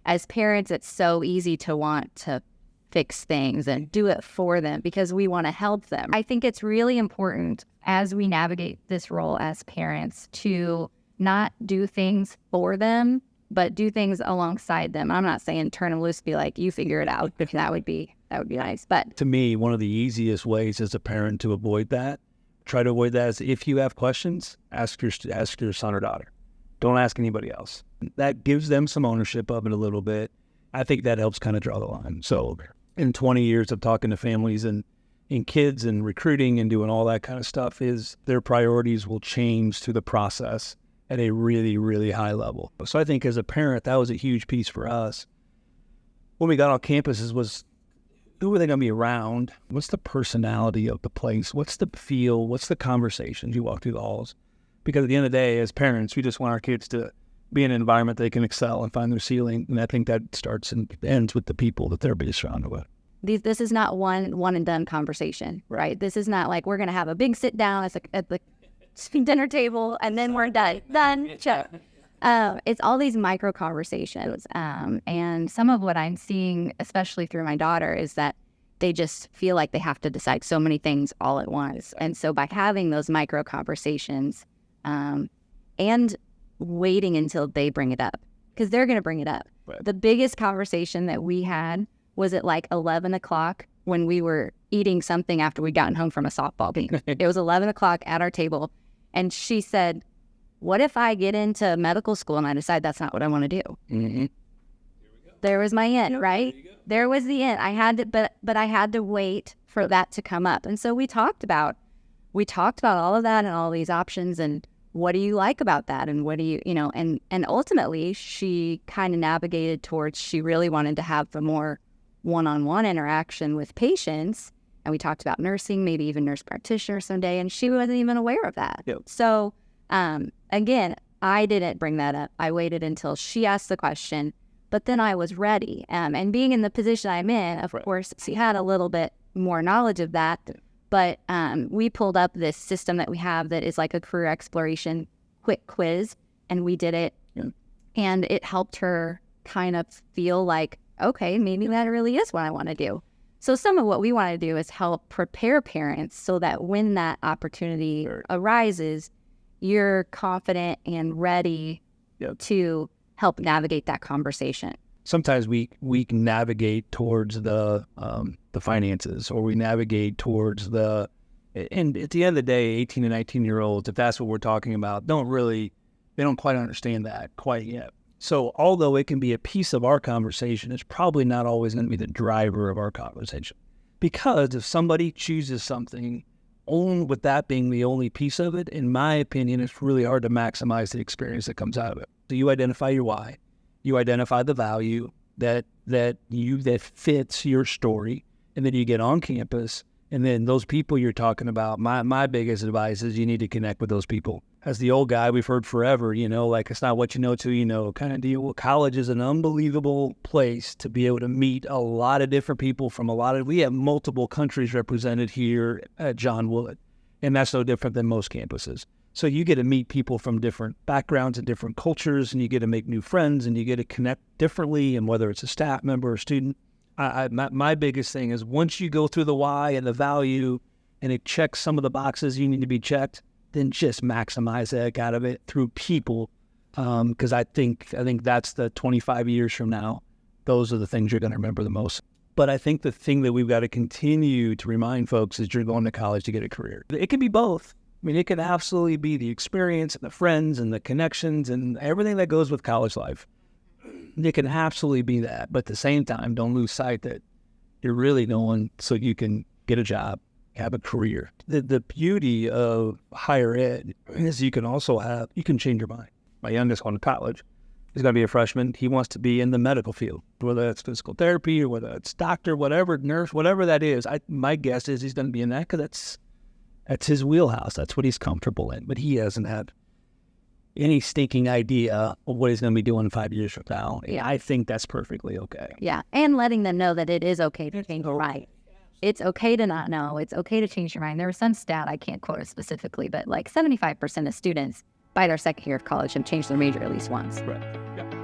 as parents, it's so easy to want to fix things and do it for them because we want to help them. I think it's really important as we navigate this role as parents to not do things for them, but do things alongside them. I'm not saying turn them loose, be like, you figure it out. That would be nice. But to me, one of the easiest ways as a parent to avoid that, try to avoid that, is if you have questions, ask your son or daughter. Don't ask anybody else. That gives them some ownership of it a little bit. I think that helps kind of draw the line. So in 20 years of talking to families and kids and recruiting and doing all that kind of stuff, is their priorities will change through the process at a really, really high level. So I think as a parent, that was a huge piece for us. When we got on campuses was, who are they going to be around? What's the personality of the place? What's the feel? What's the conversations you walk through the halls? Because at the end of the day, as parents, we just want our kids to be in an environment they can excel and find their ceiling. And I think that starts and ends with the people that they're being surrounded with. This is not one and done conversation, right? This is not like we're going to have a big sit down at the dinner table and then we're done. Check. It's all these micro conversations. And some of what I'm seeing, especially through my daughter, is that they just feel like they have to decide so many things all at once. And so by having those micro conversations, and waiting until they bring it up, because they're going to bring it up. Right. The biggest conversation that we had was at like 11 o'clock when we were eating something after we'd gotten home from a softball game. It was 11 o'clock at our table. And she said, what if I get into medical school and I decide that's not what I want to do? Mm-hmm. There was my end, right? There was the end. I had to, but I had to wait for that to come up. And so we talked about all of that and all these options and what do you like about that? And what do you, and ultimately she kind of navigated towards, she really wanted to have the more one-on-one interaction with patients. And we talked about nursing, maybe even nurse practitioner someday. And she wasn't even aware of that. Yep. So, again, I didn't bring that up. I waited until she asked the question, but then I was ready. And being in the position I'm in, of course, she had a little bit more knowledge of that. But we pulled up this system that we have that is like a career exploration quick quiz, and we did it. Yeah. And it helped her kind of feel like, okay, maybe that really is what I want to do. So some of what we want to do is help prepare parents so that when that opportunity arises, you're confident and ready to help navigate that conversation. Sometimes we can navigate towards the finances, or we navigate towards and at the end of the day, 18 and 19-year-olds, if that's what we're talking about, they don't quite understand that quite yet. So although it can be a piece of our conversation, it's probably not always going to be the driver of our conversation. Because if somebody chooses something, only with that being the only piece of it, in my opinion, it's really hard to maximize the experience that comes out of it. So you identify your why. You identify the value that fits your story, and then you get on campus, and then those people you're talking about, my biggest advice is you need to connect with those people. As the old guy we've heard forever, like it's not what you know till you know kind of deal. College is an unbelievable place to be able to meet a lot of different people from we have multiple countries represented here at John Wood, and that's no different than most campuses. So you get to meet people from different backgrounds and different cultures, and you get to make new friends, and you get to connect differently, and whether it's a staff member or student. My biggest thing is once you go through the why and the value, and it checks some of the boxes you need to be checked, then just maximize the heck out of it through people, because I think that's the 25 years from now, those are the things you're going to remember the most. But I think the thing that we've got to continue to remind folks is you're going to college to get a career. It can be both. I mean, it can absolutely be the experience and the friends and the connections and everything that goes with college life. It can absolutely be that. But at the same time, don't lose sight that you're really going so you can get a job, have a career. The beauty of higher ed is you can change your mind. My youngest going to college is going to be a freshman. He wants to be in the medical field, whether that's physical therapy or whether it's doctor, whatever, nurse, whatever that is. My guess is he's going to be in that because that's his wheelhouse. That's what he's comfortable in. But he hasn't had any stinking idea of what he's going to be doing 5 years from now. Yeah. I think that's perfectly okay. Yeah, and letting them know that it is okay to change your mind. It's okay to not know. It's okay to change your mind. There was some stat, I can't quote it specifically, but like 75% of students by their second year of college have changed their major at least once. Right. Yeah.